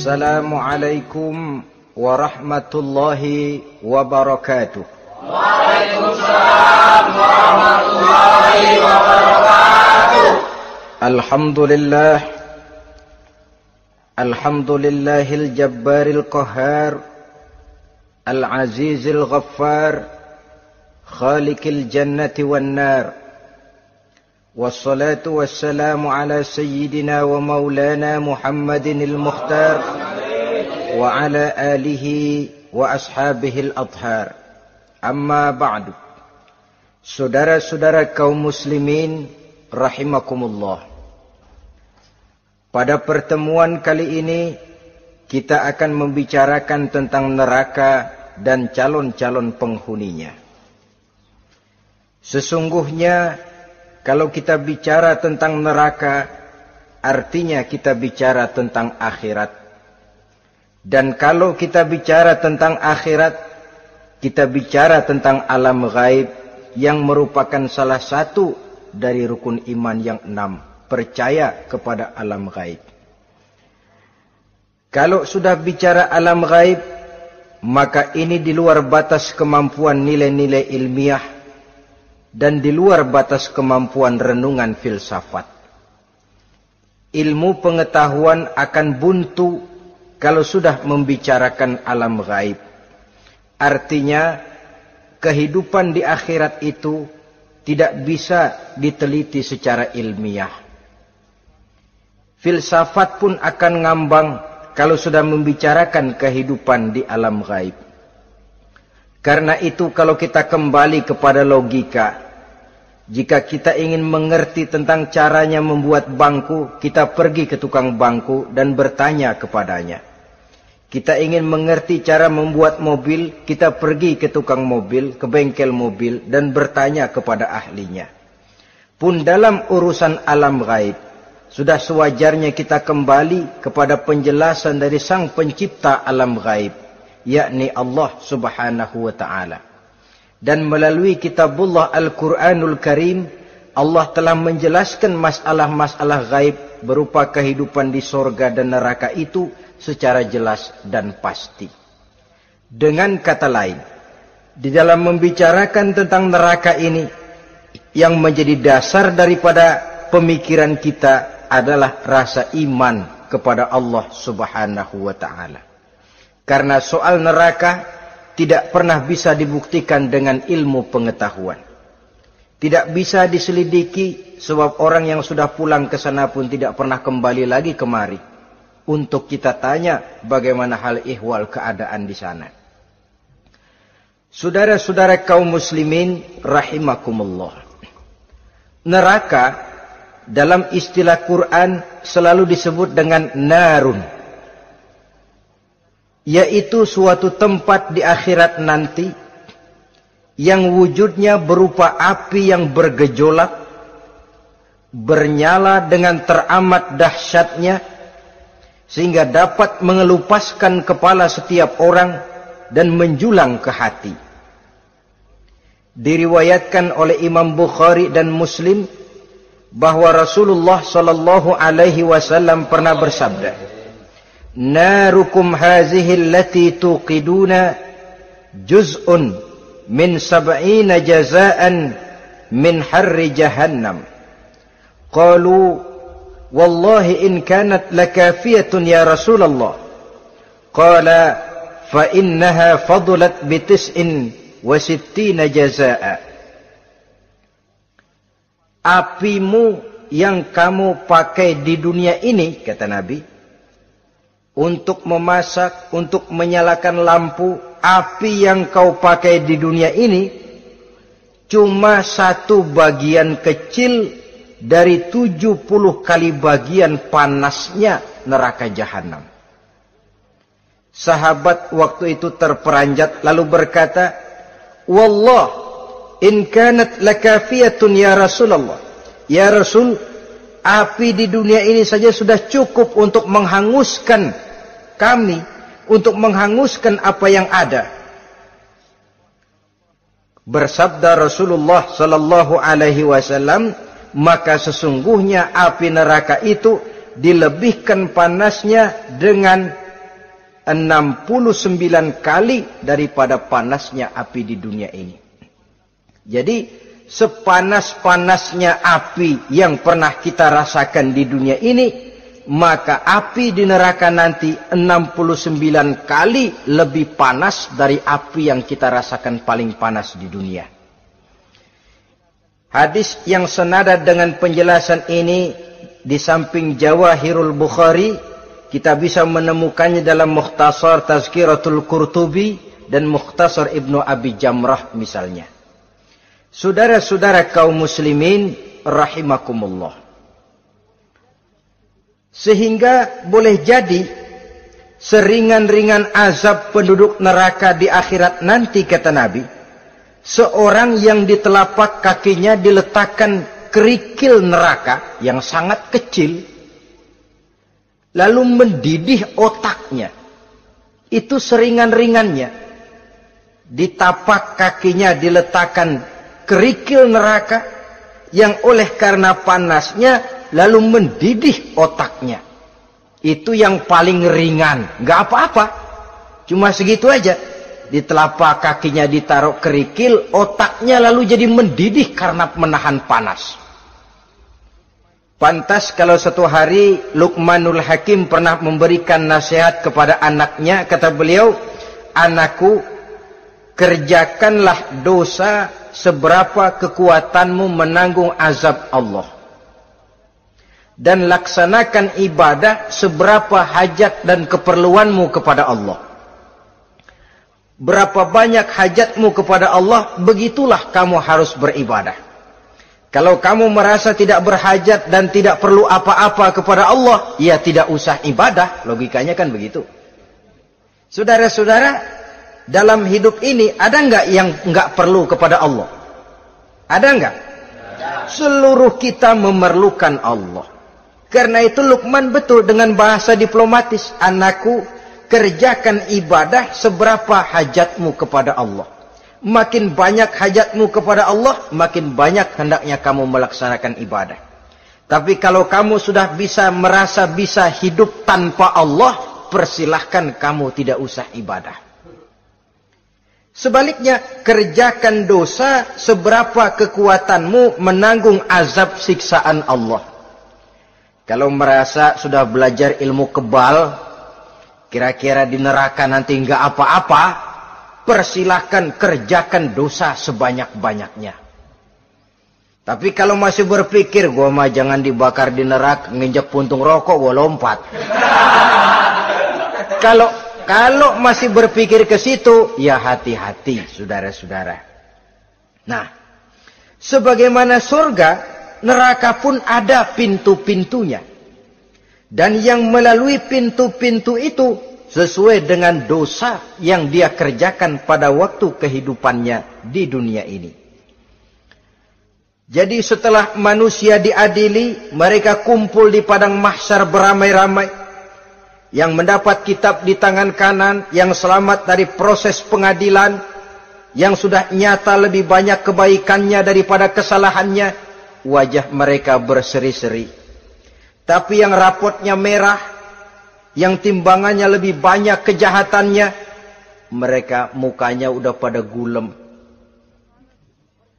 Assalamualaikum warahmatullahi wabarakatuh. Waalaikumsalam warahmatullahi wabarakatuh. Alhamdulillahil jabbaril qahhar, al-azizil ghaffar, khaliqil jannati wan nar. Wassalatu wassalamu ala sayyidina wa maulana Muhammadinil Mukhtar wa ala alihi wa ashabihil adhar. Amma ba'du. Saudara-saudara kaum muslimin rahimakumullah. Pada pertemuan kali ini kita akan membicarakan tentang neraka dan calon-calon penghuninya. Sesungguhnya kalau kita bicara tentang neraka, artinya kita bicara tentang akhirat. Dan kalau kita bicara tentang akhirat, kita bicara tentang alam gaib yang merupakan salah satu dari rukun iman yang 6, percaya kepada alam gaib. Kalau sudah bicara alam gaib, maka ini di luar batas kemampuan nilai-nilai ilmiah dan di luar batas kemampuan renungan filsafat. Ilmu pengetahuan akan buntu kalau sudah membicarakan alam gaib. Artinya, kehidupan di akhirat itu tidak bisa diteliti secara ilmiah. Filsafat pun akan ngambang kalau sudah membicarakan kehidupan di alam gaib. Karena itu kalau kita kembali kepada logika, jika kita ingin mengerti tentang caranya membuat bangku, kita pergi ke tukang bangku dan bertanya kepadanya. Kita ingin mengerti cara membuat mobil, kita pergi ke tukang mobil, ke bengkel mobil dan bertanya kepada ahlinya. Pun dalam urusan alam gaib, sudah sewajarnya kita kembali kepada penjelasan dari sang pencipta alam gaib, yakni Allah Subhanahu wa ta'ala. Dan melalui kitabullah Al-Quranul Karim, Allah telah menjelaskan masalah-masalah gaib berupa kehidupan di sorga dan neraka itu secara jelas dan pasti. Dengan kata lain, di dalam membicarakan tentang neraka ini, yang menjadi dasar daripada pemikiran kita adalah rasa iman kepada Allah Subhanahu wa ta'ala. Karena soal neraka tidak pernah bisa dibuktikan dengan ilmu pengetahuan. Tidak bisa diselidiki sebab orang yang sudah pulang ke sana pun tidak pernah kembali lagi kemari untuk kita tanya bagaimana hal ihwal keadaan di sana. Saudara-saudara kaum muslimin rahimakumullah. Neraka dalam istilah Quran selalu disebut dengan narun, yaitu suatu tempat di akhirat nanti yang wujudnya berupa api yang bergejolak, bernyala dengan teramat dahsyatnya, sehingga dapat mengelupaskan kepala setiap orang dan menjulang ke hati. Diriwayatkan oleh Imam Bukhari dan Muslim bahwa Rasulullah sallallahu alaihi wasallam pernah bersabda, Narukum hazihi allati tuqiduna juz'un min sab'ina jazaan min harri jahannam. Qalu wallahi in kanat lakafiyatun ya Rasulullah. Qala fa innaha fadulat bi 69 jazaa. Apimu yang kamu pakai di dunia ini, kata Nabi, untuk memasak, untuk menyalakan lampu, api yang kau pakai di dunia ini cuma satu bagian kecil dari 70 kali bagian panasnya neraka jahanam. Sahabat waktu itu terperanjat lalu berkata, Wallah, in kanat lakafiyatun ya Rasulullah. Ya Rasul, api di dunia ini saja sudah cukup untuk menghanguskan kami, untuk menghanguskan apa yang ada. Bersabda Rasulullah sallallahu alaihi wasallam, maka sesungguhnya api neraka itu dilebihkan panasnya dengan 69 kali daripada panasnya api di dunia ini. Jadi sepanas-panasnya api yang pernah kita rasakan di dunia ini, maka api di neraka nanti 69 kali lebih panas dari api yang kita rasakan paling panas di dunia. Hadis yang senada dengan penjelasan ini di samping Jawahirul Bukhari, kita bisa menemukannya dalam Mukhtasar Tazkiratul Qurtubi dan Mukhtasar Ibnu Abi Jamrah misalnya. Saudara-saudara kaum muslimin rahimakumullah. Sehingga boleh jadi seringan-ringan azab penduduk neraka di akhirat nanti, kata Nabi, seorang yang di telapak kakinya diletakkan kerikil neraka yang sangat kecil, lalu mendidih otaknya. Itu seringan-ringannya. Di tapak kakinya diletakkan kerikil neraka yang oleh karena panasnya lalu mendidih otaknya. Itu yang paling ringan. Nggak apa-apa. Cuma segitu aja. Di telapak kakinya ditaruh kerikil, otaknya lalu jadi mendidih karena menahan panas. Pantas kalau satu hari Luqmanul Hakim pernah memberikan nasihat kepada anaknya, kata beliau, "Anakku, kerjakanlah dosa seberapa kekuatanmu menanggung azab Allah. Dan laksanakan ibadah seberapa hajat dan keperluanmu kepada Allah. Berapa banyak hajatmu kepada Allah, begitulah kamu harus beribadah. Kalau kamu merasa tidak berhajat dan tidak perlu apa-apa kepada Allah, ya tidak usah ibadah." Logikanya kan begitu. Saudara-saudara, dalam hidup ini ada enggak yang enggak perlu kepada Allah? Ada enggak? Seluruh kita memerlukan Allah. Karena itu Luqman betul dengan bahasa diplomatis, "Anakku, kerjakan ibadah seberapa hajatmu kepada Allah. Makin banyak hajatmu kepada Allah, makin banyak hendaknya kamu melaksanakan ibadah. Tapi kalau kamu sudah merasa bisa hidup tanpa Allah, persilahkan kamu tidak usah ibadah." Sebaliknya, kerjakan dosa seberapa kekuatanmu menanggung azab siksaan Allah. Kalau merasa sudah belajar ilmu kebal, kira-kira di neraka nanti enggak apa-apa, persilahkan kerjakan dosa sebanyak-banyaknya. Tapi kalau masih berpikir, gua mah jangan dibakar di neraka, nginjak puntung rokok, gua lompat. Kalau masih berpikir ke situ, ya hati-hati, saudara-saudara. Nah, sebagaimana surga, neraka pun ada pintu-pintunya. Dan yang melalui pintu-pintu itu sesuai dengan dosa yang dia kerjakan pada waktu kehidupannya di dunia ini. Jadi setelah manusia diadili, mereka kumpul di padang mahsyar beramai-ramai. Yang mendapat kitab di tangan kanan, yang selamat dari proses pengadilan, yang sudah nyata lebih banyak kebaikannya daripada kesalahannya, wajah mereka berseri-seri. Tapi yang rapotnya merah, yang timbangannya lebih banyak kejahatannya, mereka mukanya udah pada gulem.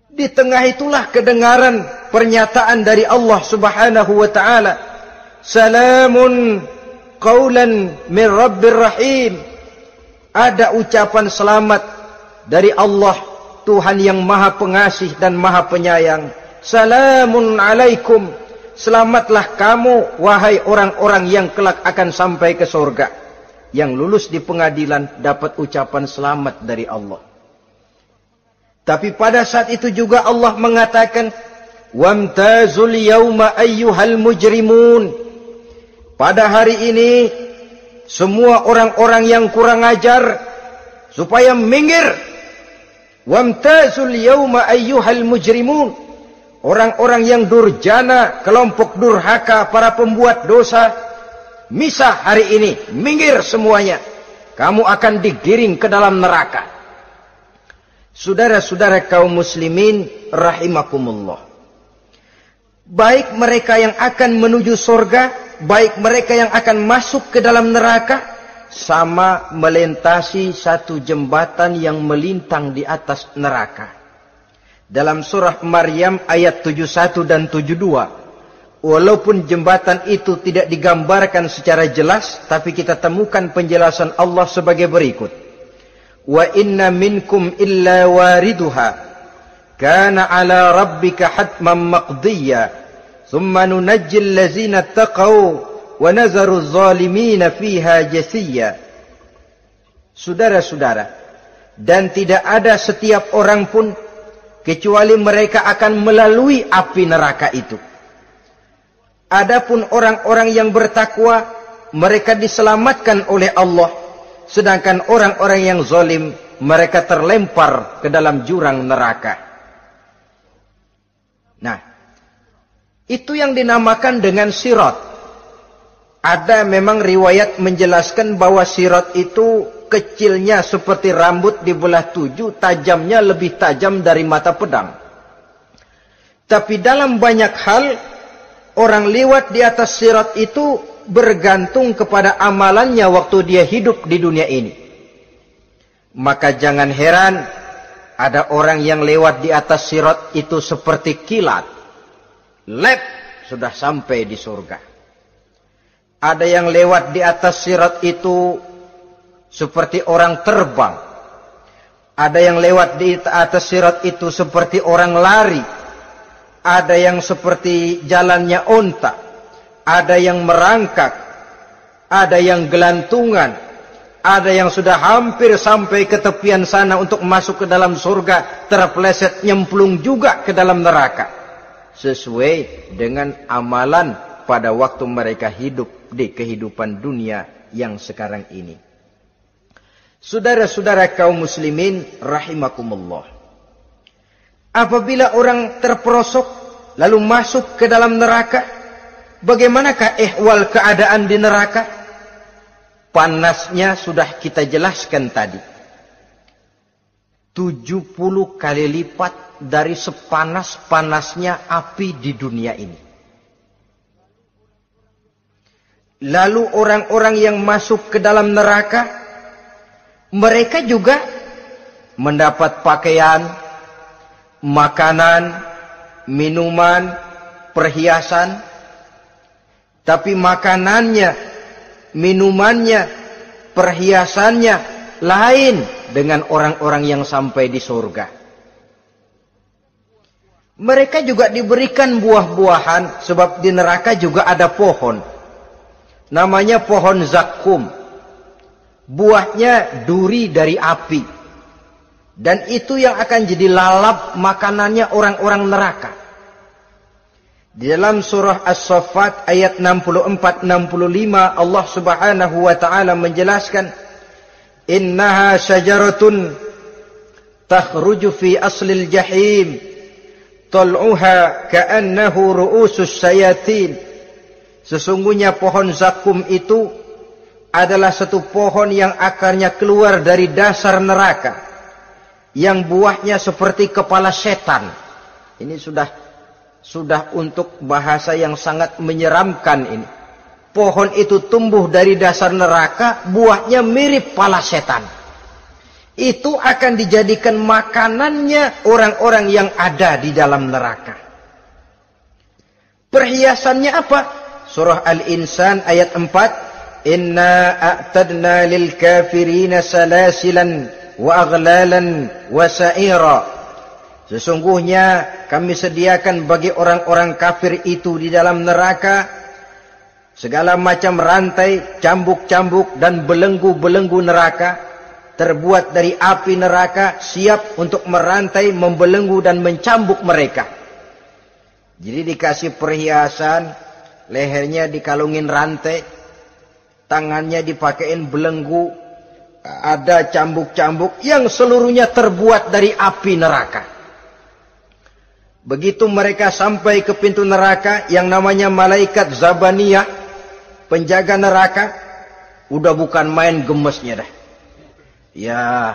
Di tengah itulah kedengaran pernyataan dari Allah Subhanahu wa ta'ala, "Salamun qaulan min Rabbir Rahim." Ada ucapan selamat dari Allah, Tuhan yang Maha Pengasih dan Maha Penyayang. "Salamun alaikum." Selamatlah kamu, wahai orang-orang yang kelak akan sampai ke surga. Yang lulus di pengadilan dapat ucapan selamat dari Allah. Tapi pada saat itu juga Allah mengatakan, "Wamtazul yauma ayyuhal mujrimun." Pada hari ini, semua orang-orang yang kurang ajar, supaya minggir. Wamtazul yauma ayyuhal mujrimun. Orang-orang yang durjana, kelompok durhaka, para pembuat dosa, misah hari ini, minggir semuanya. Kamu akan digiring ke dalam neraka. Saudara-saudara kaum muslimin rahimakumullah. Baik mereka yang akan menuju surga, baik mereka yang akan masuk ke dalam neraka, sama melintasi satu jembatan yang melintang di atas neraka. Dalam surah Maryam ayat 71 dan 72. Walaupun jembatan itu tidak digambarkan secara jelas, tapi kita temukan penjelasan Allah sebagai berikut. Wa inna minkum illa wariduha kana ala rabbika hatman maqdiyya thumma nunajjil ladzina taqaw wa nazaru zalimina fiha jasiyya. Saudara-saudara, dan tidak ada setiap orang pun kecuali mereka akan melalui api neraka itu. Adapun orang-orang yang bertakwa, mereka diselamatkan oleh Allah, sedangkan orang-orang yang zalim, mereka terlempar ke dalam jurang neraka. Nah, itu yang dinamakan dengan sirat. Ada memang riwayat menjelaskan bahwa sirat itu kecilnya seperti rambut dibelah 7, tajamnya lebih tajam dari mata pedang. Tapi dalam banyak hal, orang lewat di atas sirat itu bergantung kepada amalannya waktu dia hidup di dunia ini. Maka jangan heran ada orang yang lewat di atas sirat itu seperti kilat. Lep, sudah sampai di surga. Ada yang lewat di atas sirat itu seperti orang terbang. Ada yang lewat di atas sirat itu seperti orang lari. Ada yang seperti jalannya onta. Ada yang merangkak. Ada yang gelantungan. Ada yang sudah hampir sampai ke tepian sana untuk masuk ke dalam surga, terpeleset nyemplung juga ke dalam neraka. Sesuai dengan amalan pada waktu mereka hidup di kehidupan dunia yang sekarang ini. Saudara-saudara kaum muslimin rahimakumullah. Apabila orang terperosok lalu masuk ke dalam neraka, bagaimanakah ihwal keadaan di neraka? Panasnya sudah kita jelaskan tadi. 70 kali lipat dari sepanas-panasnya api di dunia ini. Lalu orang-orang yang masuk ke dalam neraka, mereka juga mendapat pakaian, makanan, minuman, perhiasan. Tapi makanannya, minumannya, perhiasannya lain dengan orang-orang yang sampai di surga. Mereka juga diberikan buah-buahan, sebab di neraka juga ada pohon. Namanya pohon zakum. Buahnya duri dari api. Dan itu yang akan jadi lalap makanannya orang-orang neraka. Di dalam surah As-Saffat ayat 64-65 Allah Subhanahu wa taala menjelaskan, "Innaha syajaratun takhruju fi aslil jahim, tal'uha ka'annahu ru'usus sayatin." Sesungguhnya pohon zakum itu adalah satu pohon yang akarnya keluar dari dasar neraka, yang buahnya seperti kepala setan. Ini sudah untuk bahasa yang sangat menyeramkan ini. Pohon itu tumbuh dari dasar neraka, buahnya mirip kepala setan. Itu akan dijadikan makanannya orang-orang yang ada di dalam neraka. Perhiasannya apa? Surah Al-Insan ayat 4. Inna a'tadna lil kafirina salasilan wa aghlalan wa sa'ira. Sesungguhnya kami sediakan bagi orang-orang kafir itu di dalam neraka segala macam rantai, cambuk-cambuk dan belenggu-belenggu neraka, terbuat dari api neraka, siap untuk merantai, membelenggu dan mencambuk mereka. Jadi dikasih perhiasan, lehernya dikalungin rantai, tangannya dipakein belenggu, ada cambuk-cambuk yang seluruhnya terbuat dari api neraka. Begitu mereka sampai ke pintu neraka yang namanya malaikat Zabaniyah, penjaga neraka, udah bukan main gemesnya dah. Ya,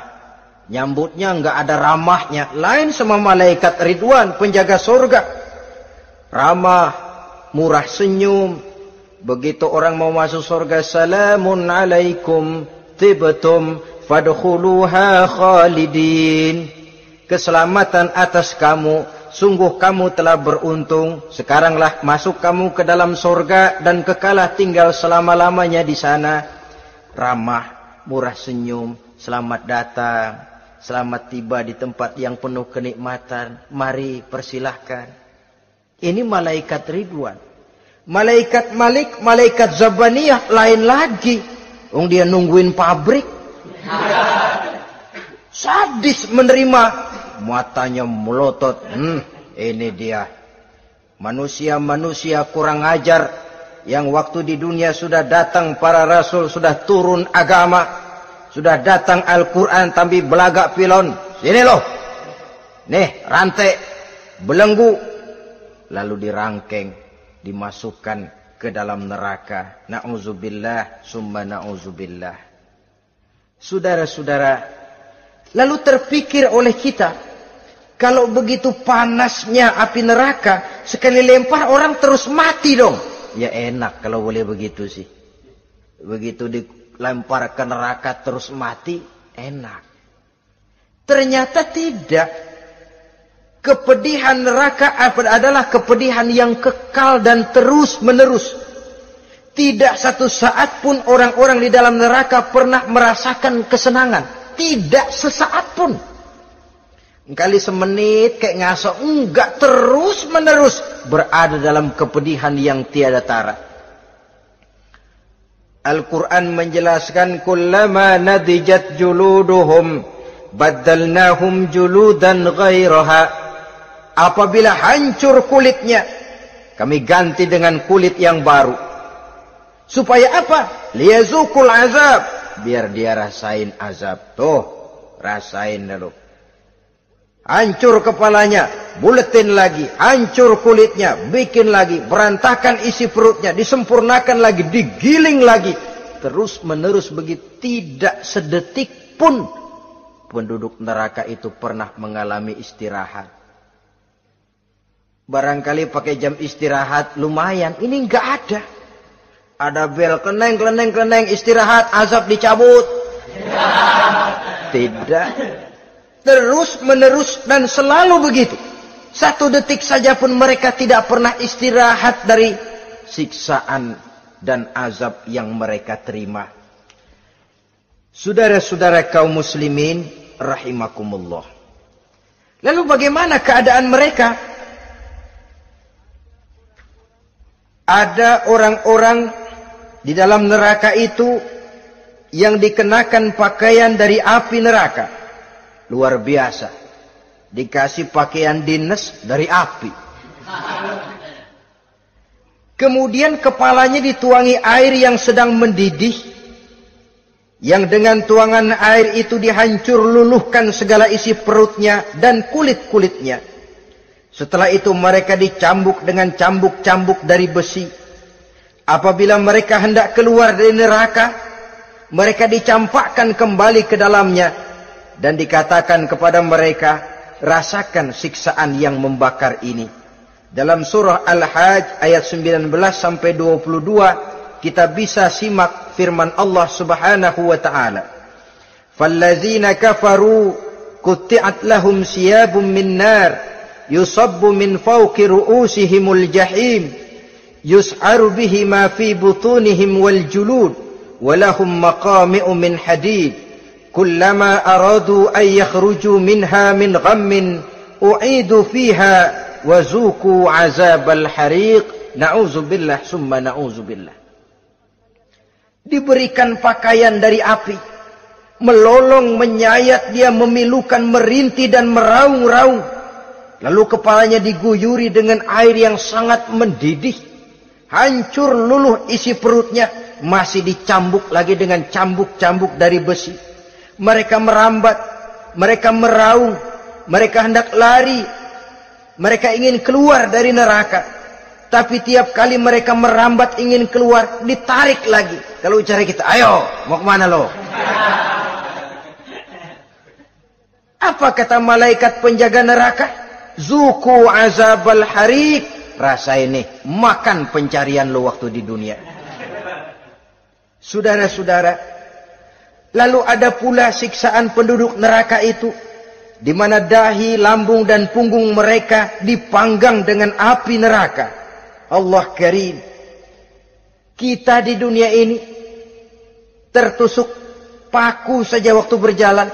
nyambutnya nggak ada ramahnya, lain sama malaikat Ridwan, penjaga surga. Ramah, murah senyum, Begitu orang mau masuk surga, salamun alaikum tibtum fadkhuluha khalidin. Keselamatan atas kamu, sungguh kamu telah beruntung. Sekaranglah masuk kamu ke dalam surga dan kekalah tinggal selama-lamanya di sana. Ramah, murah senyum, selamat datang, selamat tiba di tempat yang penuh kenikmatan. Mari persilahkan. Ini malaikat Ridwan. Malaikat Malik, malaikat Zabaniyah lain lagi. Dia nungguin pabrik. Sadis menerima, matanya melotot. Ini dia. Manusia-manusia kurang ajar yang waktu di dunia sudah datang para rasul, sudah turun agama, sudah datang Al-Quran, tapi belagak pilon. Sini loh. Nih, rantai, belenggu. Lalu dirangkeng, dimasukkan ke dalam neraka. Na'udzubillah, summa na'udzubillah. Saudara-saudara, lalu terpikir oleh kita, kalau begitu panasnya api neraka, sekali lempar orang terus mati dong. Ya enak kalau boleh begitu sih. Begitu dilempar ke neraka terus mati, enak. Ternyata tidak. Kepedihan neraka adalah kepedihan yang kekal dan terus menerus. Tidak satu saat pun orang-orang di dalam neraka pernah merasakan kesenangan. Tidak sesaat pun. Kali semenit kayak ngasok. Enggak, terus menerus berada dalam kepedihan yang tiada tara. Al-Quran menjelaskan, kullama nadijat juluduhum baddalnahum juludan ghairaha. Apabila hancur kulitnya, kami ganti dengan kulit yang baru. Supaya apa? Liyazukul azab. Biar dia rasain azab. Tuh, rasain dulu. Hancur kepalanya, buletin lagi. Hancur kulitnya, bikin lagi. Berantakan isi perutnya, disempurnakan lagi, digiling lagi. Terus menerus begitu. Tidak sedetik pun penduduk neraka itu pernah mengalami istirahat. Barangkali pakai jam istirahat lumayan. Ini enggak ada. Ada bel, kleneng, istirahat, azab dicabut. Tidak. Terus menerus dan selalu begitu. Satu detik saja pun mereka tidak pernah istirahat dari siksaan dan azab yang mereka terima. Saudara-saudara kaum muslimin rahimakumullah. Lalu bagaimana keadaan mereka? Ada orang-orang di dalam neraka itu yang dikenakan pakaian dari api neraka. Luar biasa. Dikasih pakaian dinas dari api. Kemudian kepalanya dituangi air yang sedang mendidih. Yang dengan tuangan air itu dihancur luluhkan segala isi perutnya dan kulit-kulitnya. Setelah itu mereka dicambuk dengan cambuk-cambuk dari besi. Apabila mereka hendak keluar dari neraka, mereka dicampakkan kembali ke dalamnya. Dan dikatakan kepada mereka, rasakan siksaan yang membakar ini. Dalam surah Al-Hajj ayat 19 sampai 22, kita bisa simak firman Allah Subhanahu wa taala. Fallazina kafaru qutti'at lahum siyabun min nar yusabbu min fawqi ru'usihimul jahim yus'aru bihi ma fi butunihim wal julud walahum maqami'u min hadid kullama aradu an yakhruju minha min ghammin u'idu fiha wa zuqu 'azabal hariq. Na'udzubillah summa na'udzubillah. Diberikan pakaian dari api, melolong, menyayat dia, memilukan, merintih dan meraung-raung. Lalu kepalanya diguyuri dengan air yang sangat mendidih. Hancur luluh isi perutnya. Masih dicambuk lagi dengan cambuk-cambuk dari besi. Mereka merambat. Mereka meraung. Mereka hendak lari. Mereka ingin keluar dari neraka. Tapi tiap kali mereka merambat ingin keluar, ditarik lagi. Kalau ucara kita, ayo, mau kemana lo? Apa kata malaikat penjaga neraka? Zuku azabal harik. Rasa ini, makan pencarian lo waktu di dunia. Saudara-saudara, lalu ada pula siksaan penduduk neraka itu, di mana dahi, lambung dan punggung mereka dipanggang dengan api neraka. Allah Karim. Kita di dunia ini tertusuk paku saja waktu berjalan,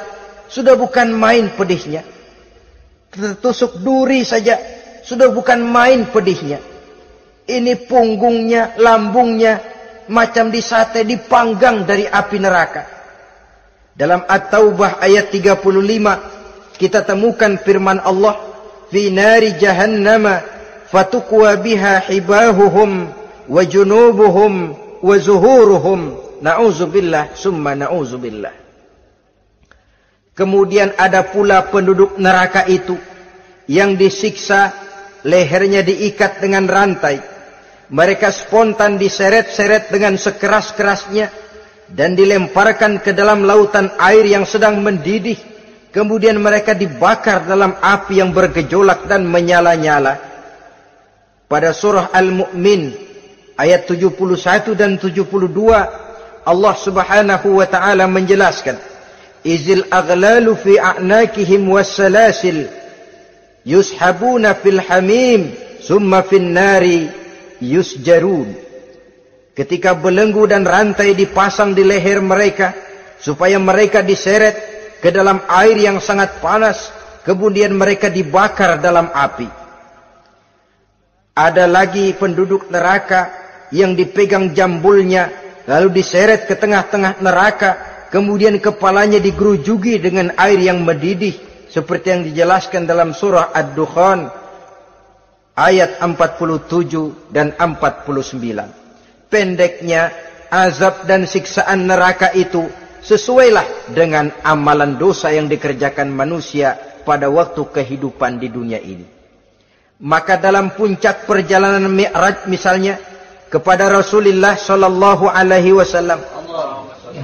sudah bukan main pedihnya. Tertusuk duri saja, sudah bukan main pedihnya. Ini punggungnya, lambungnya, macam disate, dipanggang dari api neraka. Dalam At-Taubah ayat 35, kita temukan firman Allah, fi nari jahannama fatukwa biha hibahuhum wa junubuhum wa zuhuruhum. Na'udzubillah summa na'udzubillah. Kemudian ada pula penduduk neraka itu yang disiksa, lehernya diikat dengan rantai. Mereka spontan diseret-seret dengan sekeras-kerasnya dan dilemparkan ke dalam lautan air yang sedang mendidih. Kemudian mereka dibakar dalam api yang bergejolak dan menyala-nyala. Pada surah Al-Mu'min ayat 71 dan 72, Allah Subhanahu wa taala menjelaskan, izil aghlalu fi a'nakihim wassalasil yushabuna fil hamim summa fin nari yusjarun. Ketika belenggu dan rantai dipasang di leher mereka supaya mereka diseret ke dalam air yang sangat panas, kemudian mereka dibakar dalam api. Ada lagi penduduk neraka yang dipegang jambulnya lalu diseret ke tengah-tengah neraka, kemudian kepalanya digerujuki dengan air yang mendidih seperti yang dijelaskan dalam surah Ad-Dukhan ayat 47 dan 49. Pendeknya, azab dan siksaan neraka itu sesuailah dengan amalan dosa yang dikerjakan manusia pada waktu kehidupan di dunia ini. Maka dalam puncak perjalanan Mi'raj misalnya, kepada Rasulullah sallallahu alaihi wasallam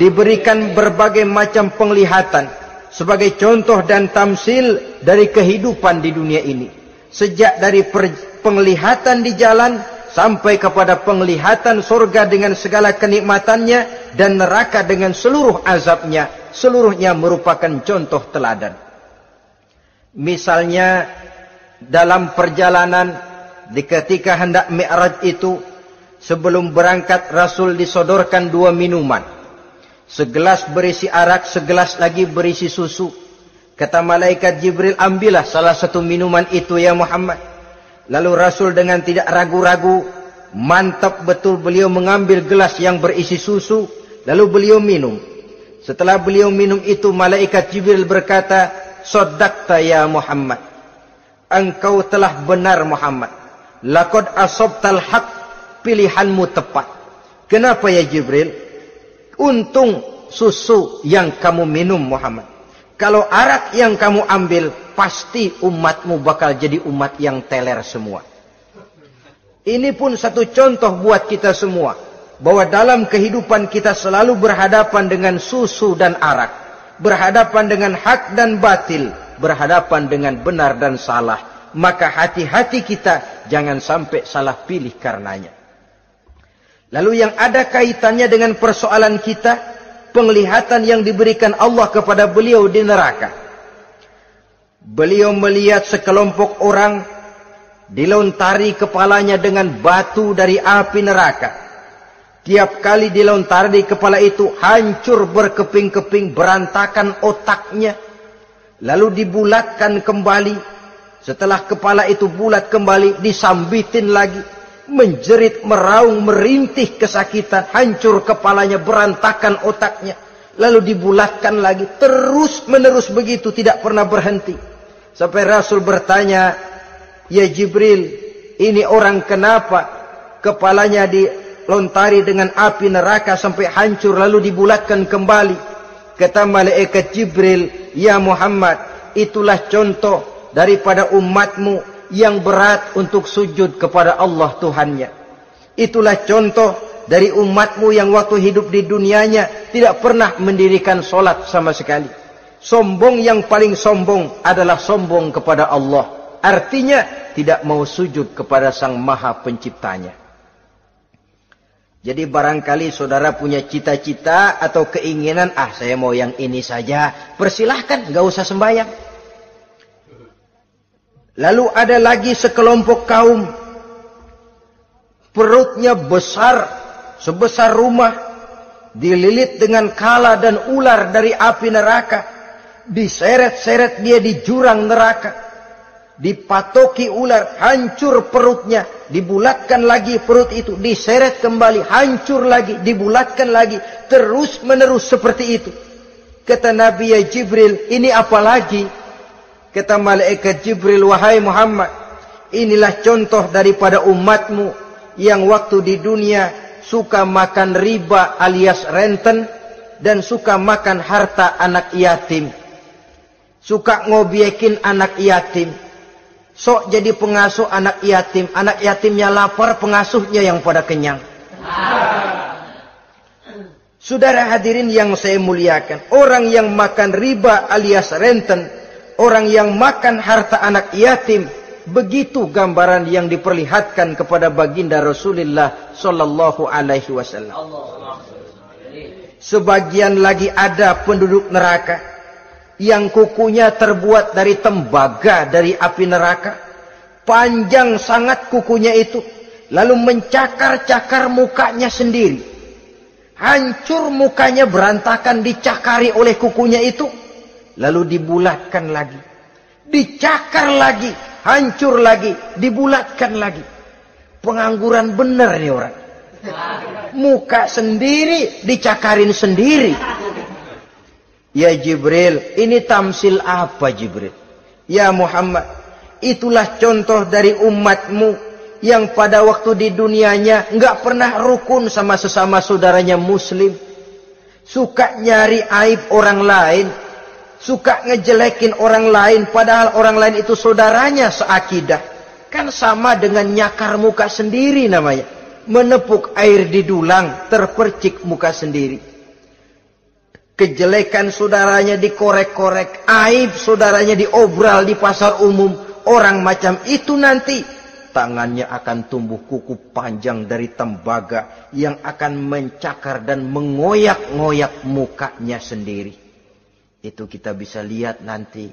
diberikan berbagai macam penglihatan sebagai contoh dan tamsil dari kehidupan di dunia ini. Sejak dari penglihatan di jalan sampai kepada penglihatan surga dengan segala kenikmatannya dan neraka dengan seluruh azabnya, seluruhnya merupakan contoh teladan. Misalnya dalam perjalanan ketika hendak Mi'raj itu, sebelum berangkat Rasul disodorkan 2 minuman. Segelas berisi arak, segelas lagi berisi susu. Kata malaikat Jibril, ambillah salah satu minuman itu ya Muhammad. Lalu Rasul dengan tidak ragu-ragu, mantap betul beliau mengambil gelas yang berisi susu, lalu beliau minum. Setelah beliau minum itu, malaikat Jibril berkata, "Shaddaqta ya Muhammad." Engkau telah benar Muhammad. Laqad asabtal haq, pilihanmu tepat. Kenapa ya Jibril? Untung susu yang kamu minum Muhammad. Kalau arak yang kamu ambil, pasti umatmu bakal jadi umat yang teler semua. Ini pun satu contoh buat kita semua, bahwa dalam kehidupan kita selalu berhadapan dengan susu dan arak, berhadapan dengan hak dan batil, berhadapan dengan benar dan salah. Maka hati-hati kita jangan sampai salah pilih karenanya. Lalu yang ada kaitannya dengan persoalan kita, penglihatan yang diberikan Allah kepada beliau di neraka. Beliau melihat sekelompok orang dilontari kepalanya dengan batu dari api neraka. Tiap kali dilontari kepala itu hancur berkeping-keping, berantakan otaknya. Lalu dibulatkan kembali. Setelah kepala itu bulat kembali, disambitin lagi. Menjerit, meraung, merintih kesakitan. Hancur kepalanya, berantakan otaknya. Lalu dibulatkan lagi. Terus menerus begitu, tidak pernah berhenti. Sampai Rasul bertanya, "Ya Jibril, ini orang kenapa kepalanya dilontari dengan api neraka sampai hancur lalu dibulatkan kembali?" Kata malaikat Jibril, "Ya Muhammad, itulah contoh daripada umatmu yang berat untuk sujud kepada Allah Tuhannya. Itulah contoh dari umatmu yang waktu hidup di dunianya tidak pernah mendirikan solat sama sekali. Sombong yang paling sombong adalah sombong kepada Allah. Artinya tidak mau sujud kepada Sang Maha Penciptanya." Jadi barangkali saudara punya cita-cita atau keinginan, saya mau yang ini saja. Persilahkan, nggak usah sembahyang. Lalu ada lagi sekelompok kaum. Perutnya besar, sebesar rumah. Dililit dengan kala dan ular dari api neraka. Diseret-seret dia di jurang neraka. Dipatoki ular, hancur perutnya, dibulatkan lagi perut itu, diseret kembali, hancur lagi, dibulatkan lagi, terus menerus seperti itu. Kata Nabi, ya Jibril, ini apa lagi? Kata malaikat Jibril, wahai Muhammad, inilah contoh daripada umatmu yang waktu di dunia suka makan riba alias renten dan suka makan harta anak yatim, suka ngobyekin anak yatim. Sok jadi pengasuh anak yatimnya lapar, pengasuhnya yang pada kenyang. Saudara hadirin yang saya muliakan, orang yang makan riba alias renten, orang yang makan harta anak yatim, begitu gambaran yang diperlihatkan kepada baginda Rasulullah sallallahu alaihi wasallam. Sebagian lagi ada penduduk neraka yang kukunya terbuat dari tembaga dari api neraka. Panjang sangat kukunya itu. Lalu mencakar-cakar mukanya sendiri. Hancur mukanya, berantakan, dicakari oleh kukunya itu. Lalu dibulatkan lagi. Dicakar lagi. Hancur lagi. Dibulatkan lagi. Pengangguran benar nih orang. Muka sendiri, dicakarin sendiri. Ya Jibril, ini tamsil apa Jibril? Ya Muhammad, itulah contoh dari umatmu yang pada waktu di dunianya enggak pernah rukun sama sesama saudaranya muslim. Suka nyari aib orang lain, suka ngejelekin orang lain, padahal orang lain itu saudaranya seakidah. Kan sama dengan nyakar muka sendiri namanya. Menepuk air di dulang, terpercik muka sendiri. Kejelekan saudaranya dikorek-korek, aib saudaranya diobral di pasar umum. Orang macam itu nanti tangannya akan tumbuh kuku panjang dari tembaga yang akan mencakar dan mengoyak-ngoyak mukanya sendiri. Itu kita bisa lihat nanti.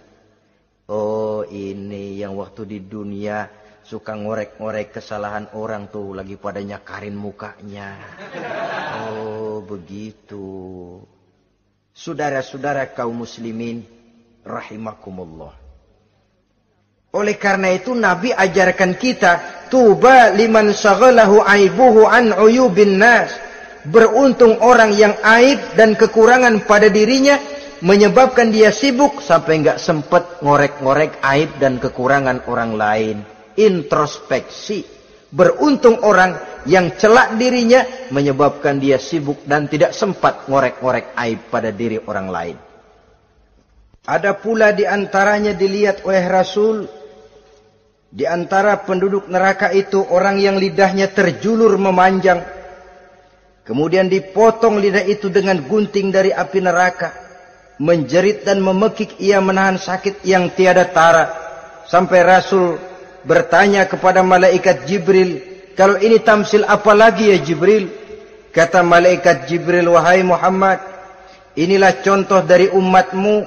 Oh, ini yang waktu di dunia suka ngorek-ngorek kesalahan orang tuh lagi pada nyakarin mukanya. Oh, begitu. Saudara-saudara kaum muslimin rahimakumullah. Oleh karena itu Nabi ajarkan kita, tuba liman syaghalahu aibuhu an uyubin nas. Beruntung orang yang aib dan kekurangan pada dirinya menyebabkan dia sibuk sampai enggak sempat ngorek-ngorek aib dan kekurangan orang lain. Introspeksi. Beruntung orang yang celak dirinya menyebabkan dia sibuk dan tidak sempat ngorek-ngorek aib pada diri orang lain. Ada pula di antaranya dilihat oleh Rasul, di antara penduduk neraka itu orang yang lidahnya terjulur memanjang. Kemudian dipotong lidah itu dengan gunting dari api neraka. Menjerit dan memekik ia menahan sakit yang tiada tara. Sampai Rasul bertanya kepada malaikat Jibril, kalau ini tamsil apa lagi ya Jibril? Kata malaikat Jibril, wahai Muhammad, inilah contoh dari umatmu,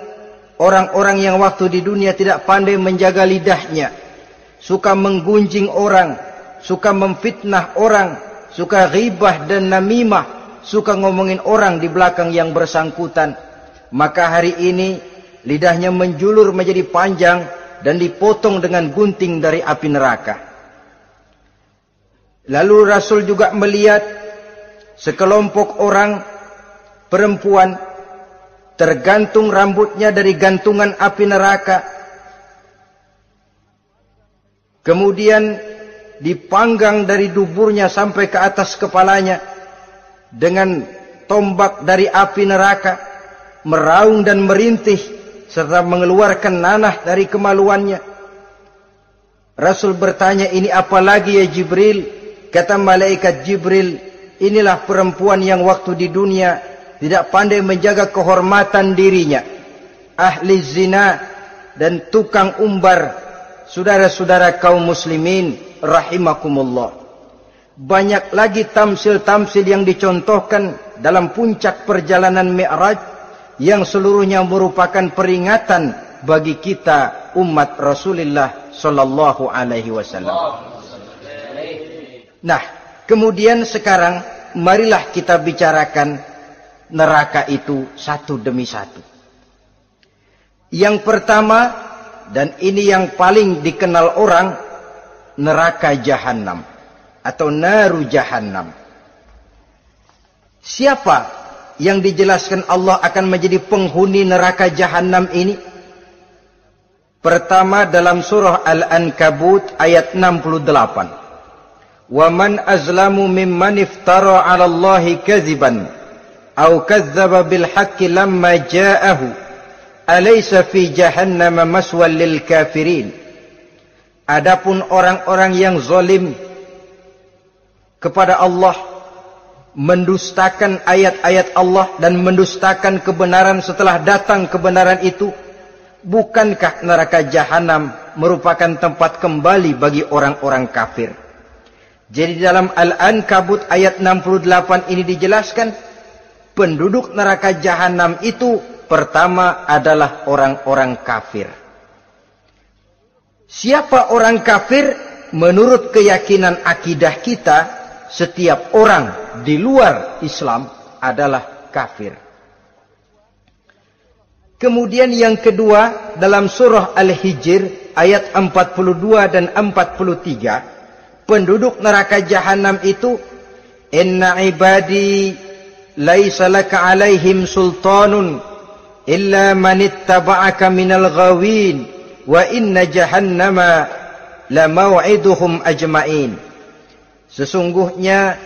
orang-orang yang waktu di dunia tidak pandai menjaga lidahnya, suka menggunjing orang, suka memfitnah orang, suka ghibah dan namimah, suka ngomongin orang di belakang yang bersangkutan. Maka hari ini lidahnya menjulur menjadi panjang dan dipotong dengan gunting dari api neraka. Lalu Rasul juga melihat sekelompok orang perempuan tergantung rambutnya dari gantungan api neraka. Kemudian dipanggang dari duburnya sampai ke atas kepalanya dengan tombak dari api neraka, meraung dan merintih serta mengeluarkan nanah dari kemaluannya. Rasul bertanya, ini apa lagi ya Jibril? Kata malaikat Jibril, inilah perempuan yang waktu di dunia tidak pandai menjaga kehormatan dirinya, ahli zina dan tukang umbar. Saudara-saudara kaum muslimin rahimakumullah, Banyak lagi tamsil-tamsil yang dicontohkan dalam puncak perjalanan Mi'raj yang seluruhnya merupakan peringatan bagi kita umat Rasulullah sallallahu alaihi wasallam. Nah, kemudian sekarang marilah kita bicarakan neraka itu satu demi satu. Yang pertama, dan ini yang paling dikenal orang, neraka Jahannam atau naru Jahannam. Siapa yang dijelaskan Allah akan menjadi penghuni neraka Jahannam ini? Pertama dalam surah Al-Ankabut ayat 68. Wa man azlamu mimman iftara 'ala Allahi kadziban aw kadzdzaba bil haqqi lamma ja'ahu alaysa fi jahannam maswal lil kafirin. Adapun orang-orang yang zalim kepada Allah, mendustakan ayat-ayat Allah dan mendustakan kebenaran setelah datang kebenaran itu, bukankah neraka Jahannam merupakan tempat kembali bagi orang-orang kafir? Jadi dalam Al-Ankabut ayat 68 ini dijelaskan, penduduk neraka Jahannam itu pertama adalah orang-orang kafir. Siapa orang kafir? Menurut keyakinan akidah kita, setiap orang di luar Islam adalah kafir. Kemudian yang kedua dalam surah Al-Hijr ayat 42 dan 43, penduduk neraka Jahannam itu, inna ibadi laisa laka alaihim sultanun illa man ittaba'aka minal ghawin wa inna jahannama la maw'iduhum ajma'in. Sesungguhnya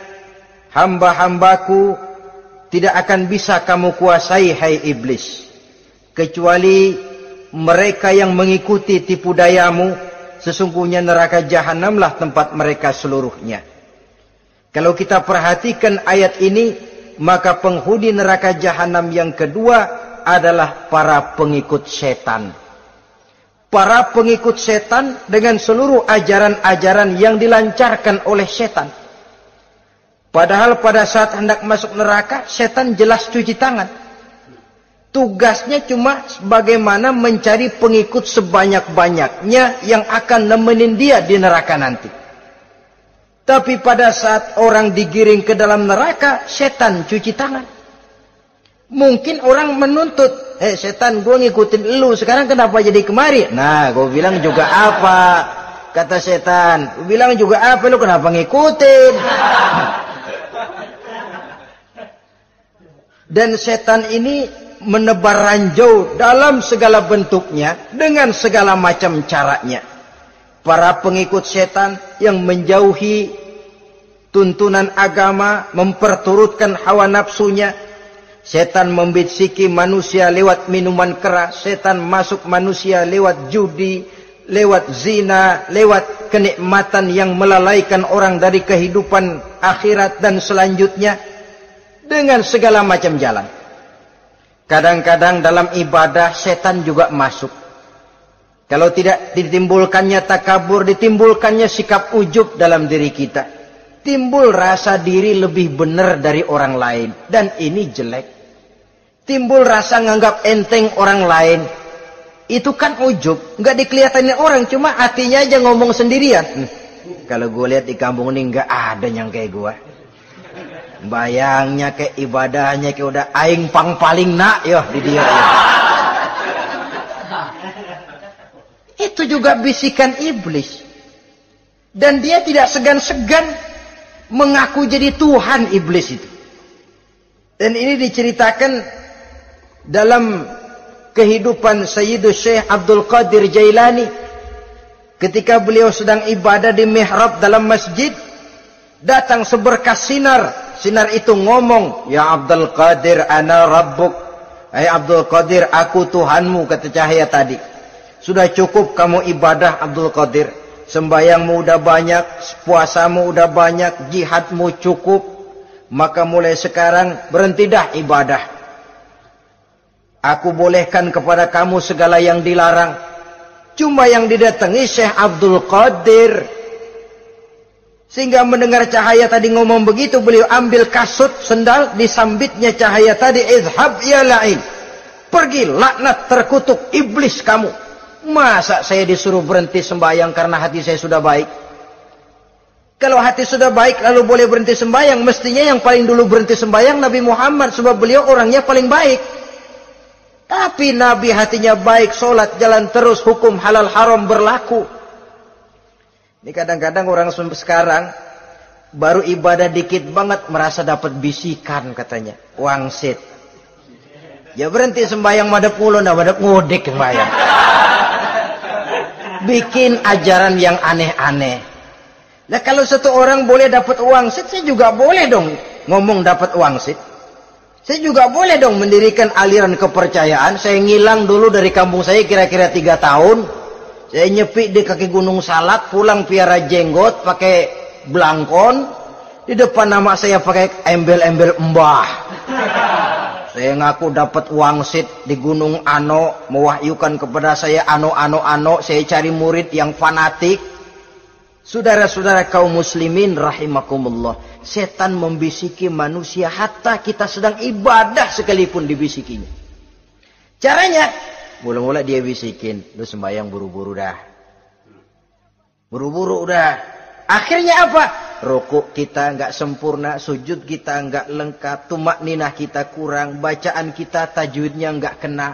hamba-hambaku tidak akan bisa kamu kuasai, hai iblis, kecuali mereka yang mengikuti tipu dayamu. Sesungguhnya neraka Jahannamlah tempat mereka seluruhnya. Kalau kita perhatikan ayat ini, maka penghuni neraka Jahannam yang kedua adalah para pengikut setan. Para pengikut setan dengan seluruh ajaran-ajaran yang dilancarkan oleh setan. Padahal pada saat hendak masuk neraka, setan jelas cuci tangan. Tugasnya cuma bagaimana mencari pengikut sebanyak-banyaknya yang akan nemenin dia di neraka nanti. Tapi pada saat orang digiring ke dalam neraka, setan cuci tangan. Mungkin orang menuntut, setan, gue ngikutin lu, sekarang kenapa jadi kemari? Nah, gue bilang juga apa? Kata setan, gue bilang juga apa, lu kenapa ngikutin? Dan setan ini menebar ranjau dalam segala bentuknya, dengan segala macam caranya. Para pengikut setan yang menjauhi tuntunan agama, memperturutkan hawa nafsunya. Setan membisiki manusia lewat minuman keras. Setan masuk manusia lewat judi, lewat zina, lewat kenikmatan yang melalaikan orang dari kehidupan akhirat dan selanjutnya, dengan segala macam jalan. Kadang-kadang dalam ibadah setan juga masuk. Kalau tidak ditimbulkannya takabur, ditimbulkannya sikap ujub dalam diri kita. Timbul rasa diri lebih benar dari orang lain. Dan ini jelek. Timbul rasa nganggap enteng orang lain. Itu kan ujub. Nggak dikelihatanin orang, cuma hatinya aja ngomong sendirian. Kalau gue lihat di kampung ini nggak ada yang kayak gue. Bayangnya kayak ibadahnya kayak udah aing pang paling nak ya di dia. Itu juga bisikan iblis. Dan dia tidak segan-segan mengaku jadi Tuhan iblis itu. Dan ini diceritakan dalam kehidupan Sayyidus Syekh Abdul Qadir Jailani. Ketika beliau sedang ibadah di mihrab dalam masjid, datang seberkas sinar. Sinar itu ngomong, ya Abdul Qadir ana rabbuk. Hai Abdul Qadir, aku Tuhanmu, kata cahaya tadi. Sudah cukup kamu ibadah Abdul Qadir. Sembayangmu udah banyak, puasamu udah banyak, jihadmu cukup. Maka mulai sekarang berhenti dah ibadah. Aku bolehkan kepada kamu segala yang dilarang. Cuma yang didatangi Syekh Abdul Qadir. Sehingga mendengar cahaya tadi ngomong begitu, beliau ambil kasut sendal, disambitnya cahaya tadi, izhab ya la'in. Pergi, laknat, terkutuk, iblis kamu. Masa saya disuruh berhenti sembahyang karena hati saya sudah baik? Kalau hati sudah baik lalu boleh berhenti sembahyang, mestinya yang paling dulu berhenti sembahyang Nabi Muhammad, sebab beliau orangnya paling baik. Tapi Nabi hatinya baik, sholat jalan terus, hukum halal haram berlaku. Ini kadang-kadang orang sekarang baru ibadah dikit banget merasa dapat bisikan katanya, wangsit. Ya berhenti sembahyang madep mulu, nah madep ngudek sembahyang. Bikin ajaran yang aneh-aneh. Nah kalau satu orang boleh dapat wangsit, saya juga boleh dong ngomong dapat wangsit. Saya juga boleh dong mendirikan aliran kepercayaan. Saya ngilang dulu dari kampung saya kira-kira 3 tahun. Saya nyepi di kaki Gunung Salak, pulang piara jenggot, pakai belangkon. Di depan nama saya pakai embel-embel mbah. Saya ngaku dapat wangsit di Gunung Ano, mewahyukan kepada saya ano. Saya cari murid yang fanatik. Saudara-saudara kaum muslimin rahimakumullah, setan membisiki manusia hatta kita sedang ibadah sekalipun dibisikinya. Caranya, mula-mula dia bisikin, lu sembahyang buru-buru dah. Buru-buru udah. Akhirnya apa? Rukuk kita enggak sempurna, sujud kita enggak lengkap, tumakninah kita kurang, bacaan kita tajwidnya enggak kena.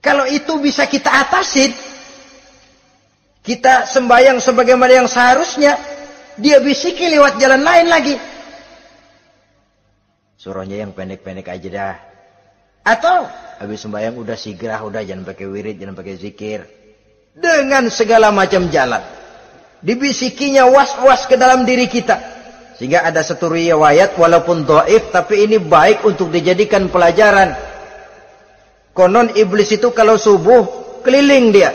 Kalau itu bisa kita atasin, kita sembahyang sebagaimana yang seharusnya, dia bisiki lewat jalan lain lagi. Suruhnya yang pendek-pendek aja dah. Atau habis sembahyang udah sigrah, udah jangan pakai wirid, jangan pakai zikir. Dengan segala macam jalan. Dibisikinya was-was ke dalam diri kita. Sehingga ada satu riwayat walaupun dhaif, tapi ini baik untuk dijadikan pelajaran. Konon iblis itu kalau subuh keliling dia.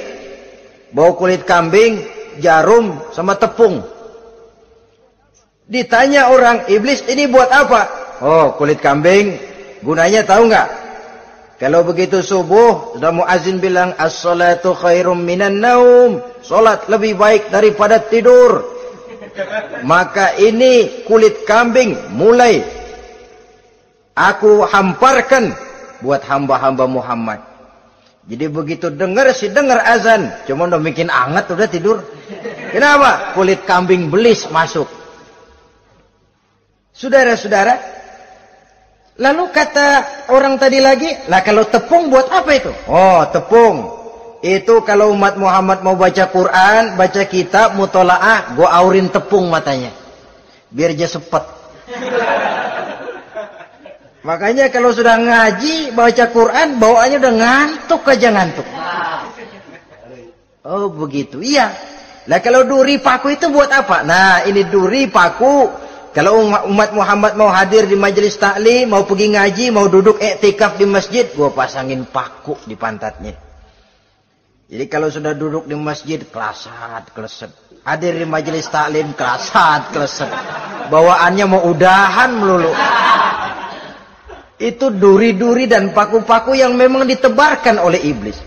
Bawa kulit kambing, jarum, sama tepung. Ditanya orang, iblis ini buat apa? Oh, kulit kambing. Gunanya tahu nggak? Kalau begitu subuh, sudah muazin bilang, as-salatu khairum minan naum. Salat lebih baik daripada tidur. Maka ini kulit kambing mulai aku hamparkan buat hamba-hamba Muhammad. Jadi begitu dengar azan, cuma udah bikin anget udah tidur. Kenapa? Kulit kambing belis masuk. Saudara-saudara, lalu kata orang tadi lagi, lah kalau tepung buat apa itu? Oh, tepung. Itu kalau umat Muhammad mau baca Quran, baca kitab, mutolaah, gua aurin tepung matanya. Biar dia sepet. Makanya kalau sudah ngaji, baca Quran, bawaannya udah ngantuk aja ngantuk. Oh begitu, iya. Nah kalau duri paku itu buat apa? Nah ini duri paku. Kalau umat Muhammad mau hadir di majelis taklim, mau pergi ngaji, mau duduk iktikaf di masjid, gua pasangin paku di pantatnya. Jadi kalau sudah duduk di masjid, kelasat, kleset. Hadir di majelis taklim, kelasat, kleset. Bawaannya mau udahan melulu. Itu duri-duri dan paku-paku yang memang ditebarkan oleh iblis.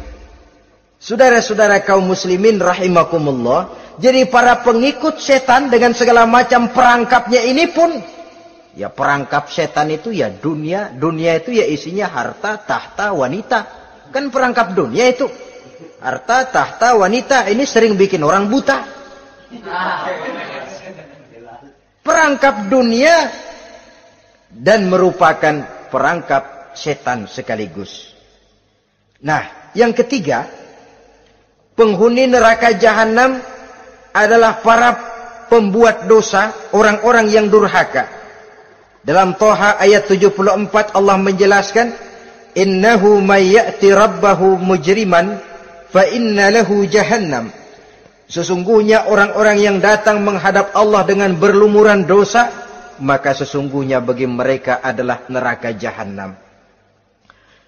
Saudara-saudara kaum muslimin rahimakumullah, jadi para pengikut setan dengan segala macam perangkapnya ini pun, ya perangkap setan itu ya dunia. Dunia itu ya isinya harta, tahta, wanita. Kan perangkap dunia itu. Harta, tahta, wanita, ini sering bikin orang buta. Perangkap dunia dan merupakan perangkap setan sekaligus. Nah, yang ketiga, penghuni neraka jahanam adalah para pembuat dosa, orang-orang yang durhaka. Dalam Toha ayat 74 Allah menjelaskan, innahu may ya'ti rabbahu mujriman fa inna lahu jahannam. Sesungguhnya orang-orang yang datang menghadap Allah dengan berlumuran dosa, maka sesungguhnya bagi mereka adalah neraka jahanam.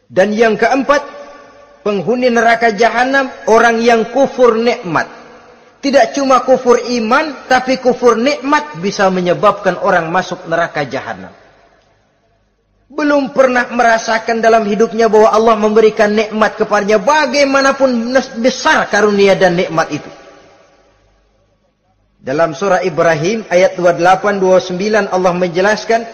Dan yang keempat, penghuni neraka jahanam orang yang kufur nikmat. Tidak cuma kufur iman, tapi kufur nikmat bisa menyebabkan orang masuk neraka jahanam. Belum pernah merasakan dalam hidupnya bahwa Allah memberikan nikmat kepadanya, bagaimanapun besar karunia dan nikmat itu. Dalam surah Ibrahim ayat 28-29 Allah menjelaskan,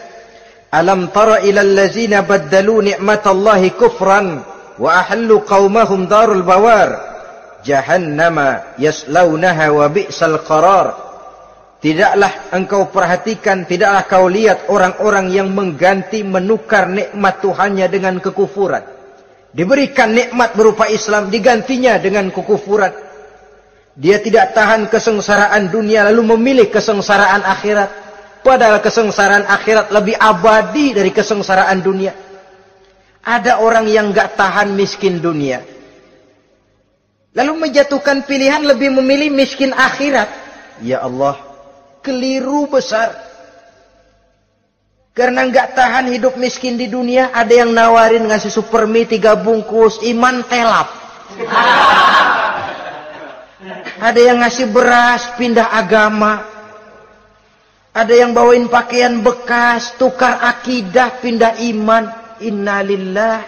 Alam tara ilal ladzina baddalu ni'matallahi kufran wa ahallu qaumahum darul bawar jahannama yaslaunaha wa bi'sal qarar. Tidaklah engkau perhatikan, tidaklah kau lihat orang-orang yang mengganti, menukar nikmat Tuhannya dengan kekufuran. Diberikan nikmat berupa Islam, digantinya dengan kekufuran. Dia tidak tahan kesengsaraan dunia lalu memilih kesengsaraan akhirat. Padahal kesengsaraan akhirat lebih abadi dari kesengsaraan dunia. Ada orang yang gak tahan miskin dunia, lalu menjatuhkan pilihan lebih memilih miskin akhirat. Ya Allah, keliru besar. Karena gak tahan hidup miskin di dunia, ada yang nawarin ngasih supermi 3 bungkus, iman telap. Ada yang ngasih beras, pindah agama. Ada yang bawain pakaian bekas, tukar akidah, pindah iman. Innalillah.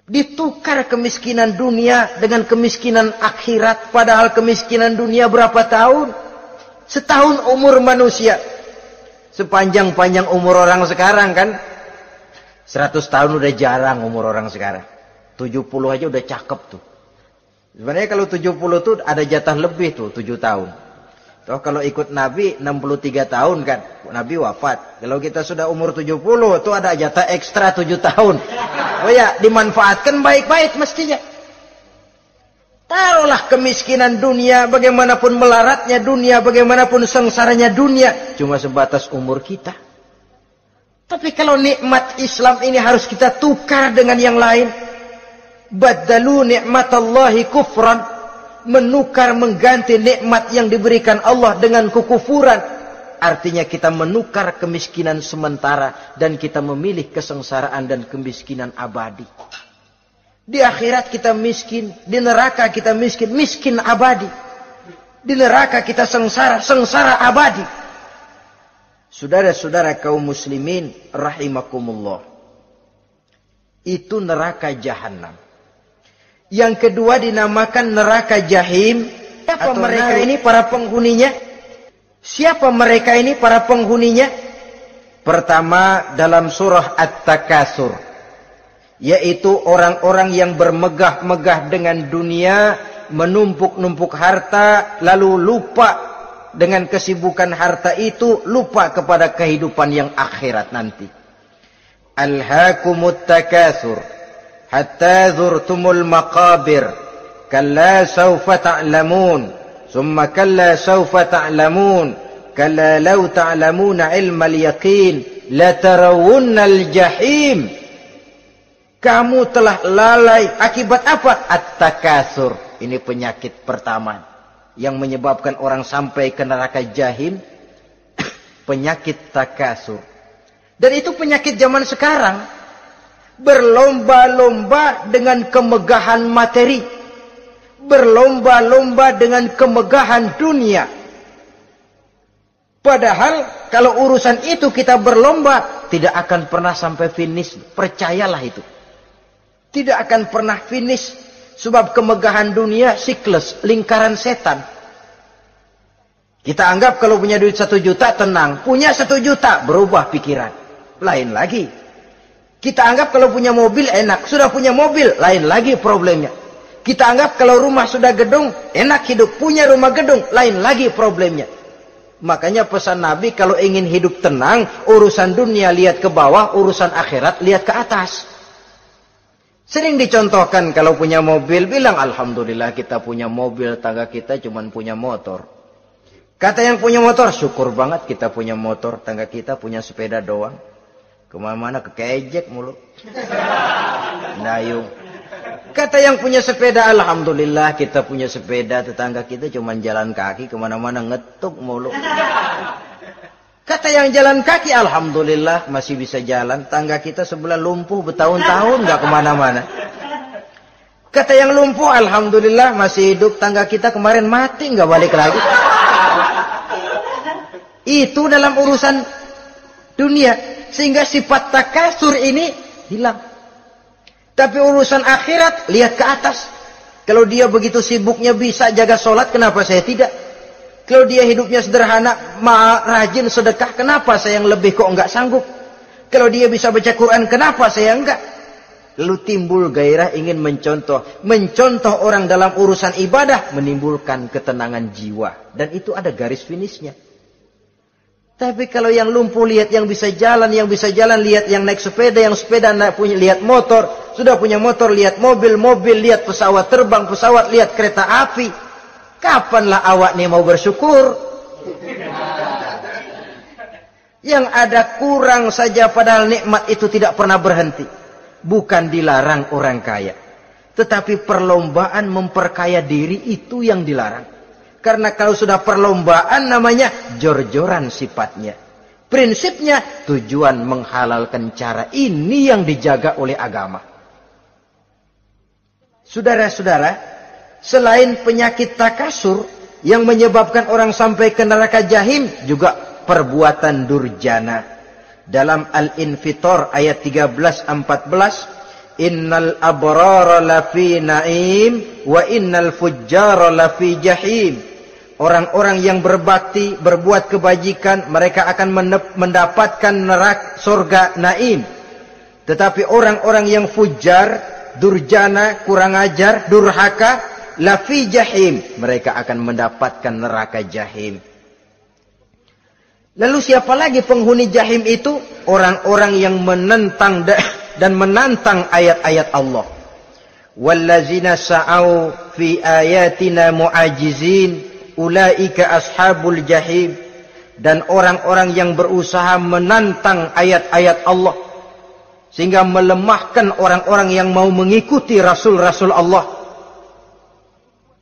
Ditukar kemiskinan dunia dengan kemiskinan akhirat. Padahal kemiskinan dunia berapa tahun? Setahun umur manusia. Sepanjang-panjang umur orang sekarang kan. 100 tahun udah jarang umur orang sekarang. 70 aja udah cakep tuh. Sebenarnya kalau 70 tuh ada jatah lebih tuh, 7 tahun. Toh kalau ikut Nabi 63 tahun kan, Nabi wafat. Kalau kita sudah umur 70 tuh ada jatah ekstra 7 tahun. Oh ya, dimanfaatkan baik-baik mestinya. Taruhlah kemiskinan dunia, bagaimanapun melaratnya dunia, bagaimanapun sengsaranya dunia, cuma sebatas umur kita. Tapi kalau nikmat Islam ini harus kita tukar dengan yang lain. Baddalu ni'matallahi kufran. Menukar, mengganti nikmat yang diberikan Allah dengan kekufuran. Artinya kita menukar kemiskinan sementara dan kita memilih kesengsaraan dan kemiskinan abadi. Di akhirat kita miskin, di neraka kita miskin, miskin abadi. Di neraka kita sengsara, sengsara abadi. Saudara-saudara kaum muslimin rahimakumullah. Itu neraka jahanam. Yang kedua dinamakan neraka jahim. Siapa mereka ini para penghuninya? Siapa mereka ini para penghuninya? Pertama dalam surah At-Takatsur, yaitu orang-orang yang bermegah-megah dengan dunia, menumpuk-numpuk harta, lalu lupa dengan kesibukan harta itu, lupa kepada kehidupan yang akhirat nanti. Alhaakumut takatsur hatta zurtumul maqabir kalla sawfa ta'lamun thumma kalla sawfa ta'lamun kalla law ta'lamuna ilmal yaqin la tarawunnal jahim. Kamu telah lalai akibat apa? At-takatsur. Ini penyakit pertama yang menyebabkan orang sampai ke neraka jahim. Penyakit takatsur. Dan itu penyakit zaman sekarang. Berlomba-lomba dengan kemegahan materi. Berlomba-lomba dengan kemegahan dunia. Padahal kalau urusan itu kita berlomba, tidak akan pernah sampai finish. Percayalah itu. Tidak akan pernah finish. Sebab kemegahan dunia siklus, lingkaran setan. Kita anggap kalau punya duit 1 juta tenang. Punya 1 juta berubah pikiran. Lain lagi. Kita anggap kalau punya mobil enak. Sudah punya mobil, lain lagi problemnya. Kita anggap kalau rumah sudah gedung, enak hidup. Punya rumah gedung, lain lagi problemnya. Makanya pesan Nabi, kalau ingin hidup tenang, urusan dunia lihat ke bawah, urusan akhirat lihat ke atas. Sering dicontohkan kalau punya mobil, bilang alhamdulillah kita punya mobil, tangga kita cuma punya motor. Kata yang punya motor, syukur banget kita punya motor, tangga kita punya sepeda doang. Kemana-mana kekejek mulu. Dayung. Kata yang punya sepeda, alhamdulillah kita punya sepeda, tetangga kita cuma jalan kaki, kemana-mana ngetuk mulu. Kata yang jalan kaki, alhamdulillah masih bisa jalan, tangga kita sebelah lumpuh bertahun-tahun gak kemana-mana. Kata yang lumpuh, alhamdulillah masih hidup, tangga kita kemarin mati gak balik lagi. Itu dalam urusan dunia. Sehingga sifat takatsur ini hilang. Tapi urusan akhirat, lihat ke atas. Kalau dia begitu sibuknya bisa jaga sholat, kenapa saya tidak? Kalau dia hidupnya sederhana, rajin sedekah, kenapa saya yang lebih kok enggak sanggup? Kalau dia bisa baca Quran, kenapa saya enggak? Lalu timbul gairah ingin mencontoh. Mencontoh orang dalam urusan ibadah menimbulkan ketenangan jiwa. Dan itu ada garis finishnya. Tapi kalau yang lumpuh lihat yang bisa jalan lihat yang naik sepeda, yang sepeda punya lihat motor, sudah punya motor lihat mobil, lihat pesawat terbang, lihat kereta api. Kapanlah awak nih mau bersyukur? Yang ada kurang saja padahal nikmat itu tidak pernah berhenti. Bukan dilarang orang kaya, tetapi perlombaan memperkaya diri itu yang dilarang. Karena kalau sudah perlombaan namanya jor-joran sifatnya. Prinsipnya tujuan menghalalkan cara ini yang dijaga oleh agama. Saudara-saudara, selain penyakit takasur yang menyebabkan orang sampai ke neraka jahim, juga perbuatan durjana. Dalam Al-Infitor ayat 13-14, Innal abrara lafi na'im wa innal fujjara lafi jahim. Orang-orang yang berbakti, berbuat kebajikan, mereka akan mendapatkan neraka surga naim. Tetapi orang-orang yang fujar, durjana, kurang ajar, durhaka, lafi jahim, mereka akan mendapatkan neraka jahim. Lalu siapa lagi penghuni jahim itu? Orang-orang yang menentang dan menantang ayat-ayat Allah. Wallazina sa'au fi ayatina mu'ajizin ulaika ashabul jahim. Dan orang-orang yang berusaha menantang ayat-ayat Allah sehingga melemahkan orang-orang yang mau mengikuti rasul-rasul Allah.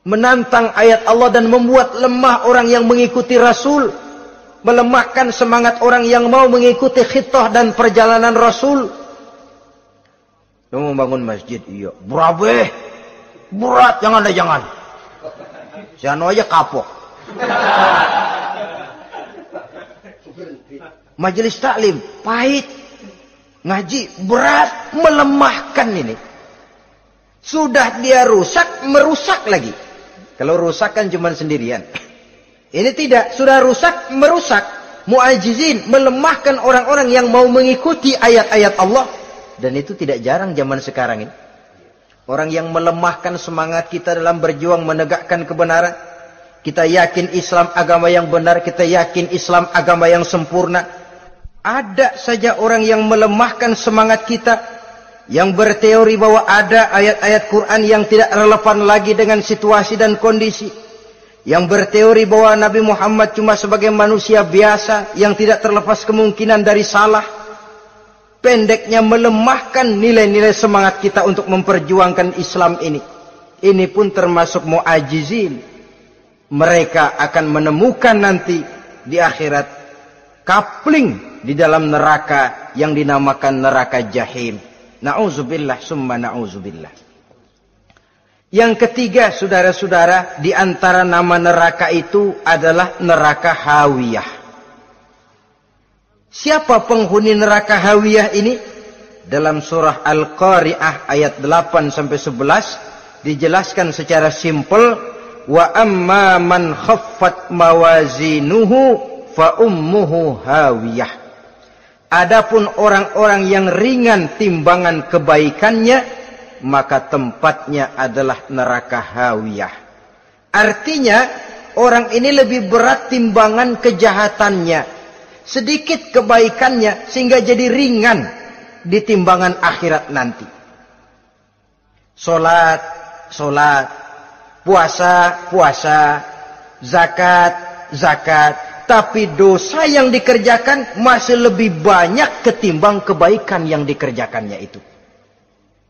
Menantang ayat Allah dan membuat lemah orang yang mengikuti rasul, melemahkan semangat orang yang mau mengikuti khitah dan perjalanan rasul. Lu membangun masjid, iya. Berabe, berat, jangan. Siano aja kapok. Majelis taklim, pahit. Ngaji, berat, melemahkan ini. Sudah dia rusak, merusak lagi. Kalau rusak kan cuma sendirian. Ini tidak, sudah rusak, merusak. Mu'ajizin, melemahkan orang-orang yang mau mengikuti ayat-ayat Allah. Dan itu tidak jarang zaman sekarang ini. Orang yang melemahkan semangat kita dalam berjuang menegakkan kebenaran. Kita yakin Islam agama yang benar, kita yakin Islam agama yang sempurna. Ada saja orang yang melemahkan semangat kita, yang berteori bahwa ada ayat-ayat Quran yang tidak relevan lagi dengan situasi dan kondisi. Yang berteori bahwa Nabi Muhammad cuma sebagai manusia biasa yang tidak terlepas kemungkinan dari salah. Pendeknya melemahkan nilai-nilai semangat kita untuk memperjuangkan Islam ini. Ini pun termasuk mu'ajizin. Mereka akan menemukan nanti di akhirat kapling di dalam neraka yang dinamakan neraka jahim. Na'udzubillah summa na'udzubillah. Yang ketiga, saudara-saudara, di antara nama neraka itu adalah neraka hawiyah. Siapa penghuni neraka hawiyah ini? Dalam surah Al-Qari'ah ayat 8-11 dijelaskan secara simpel, wa amma man khaffat mawazinuhu fa ummuhu hawiyah. Adapun orang-orang yang ringan timbangan kebaikannya, maka tempatnya adalah neraka hawiyah. Artinya orang ini lebih berat timbangan kejahatannya, sedikit kebaikannya sehingga jadi ringan di timbangan akhirat nanti. Salat, puasa, zakat, tapi dosa yang dikerjakan masih lebih banyak ketimbang kebaikan yang dikerjakannya itu.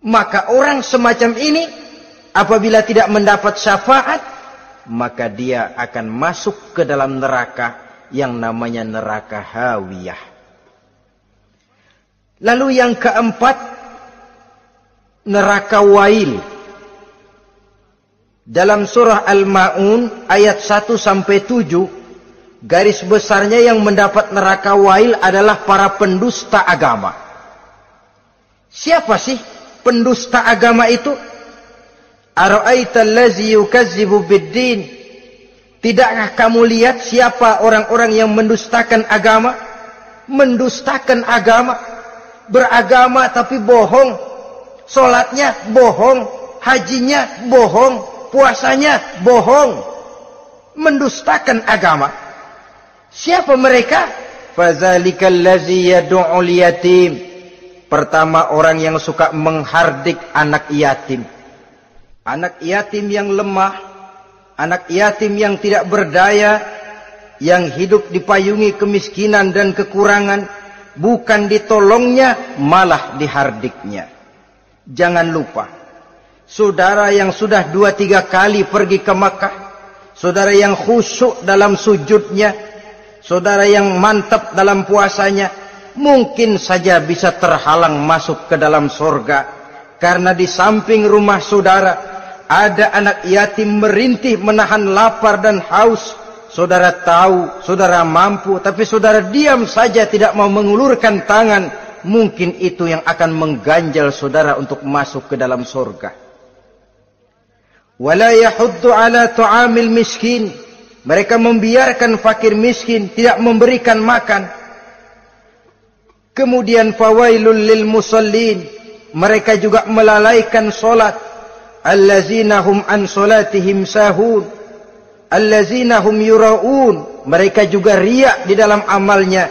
Maka orang semacam ini apabila tidak mendapat syafaat, maka dia akan masuk ke dalam neraka yang namanya neraka hawiyah. Lalu yang keempat, neraka wail. Dalam surah Al-Ma'un ayat 1-7, garis besarnya yang mendapat neraka wail adalah para pendusta agama. Siapa sih pendusta agama itu? Ara'aita allazi yukazzibu biddin. Tidakkah kamu lihat siapa orang-orang yang mendustakan agama? Mendustakan agama. Beragama tapi bohong. Salatnya bohong. Hajinya bohong. Puasanya bohong. Mendustakan agama. Siapa mereka? Fadzalikal ladzi yad'ul yatim. Pertama, orang yang suka menghardik anak yatim. Anak yatim yang lemah, anak yatim yang tidak berdaya, yang hidup dipayungi kemiskinan dan kekurangan, bukan ditolongnya, malah dihardiknya. Jangan lupa, saudara yang sudah 2-3 kali pergi ke Makkah, saudara yang khusyuk dalam sujudnya, saudara yang mantap dalam puasanya, mungkin saja bisa terhalang masuk ke dalam surga. Karena di samping rumah saudara ada anak yatim merintih menahan lapar dan haus. Saudara tahu, saudara mampu, tapi saudara diam saja tidak mau mengulurkan tangan. Mungkin itu yang akan mengganjal saudara untuk masuk ke dalam surga. Wala yahuddu ala tu'amil miskin. Mereka membiarkan fakir miskin, tidak memberikan makan. Kemudian fawailul lil musallin. Mereka juga melalaikan solat. Allazina hum an solatihim sahun. Allazina hum yura'un. Mereka juga riya di dalam amalnya.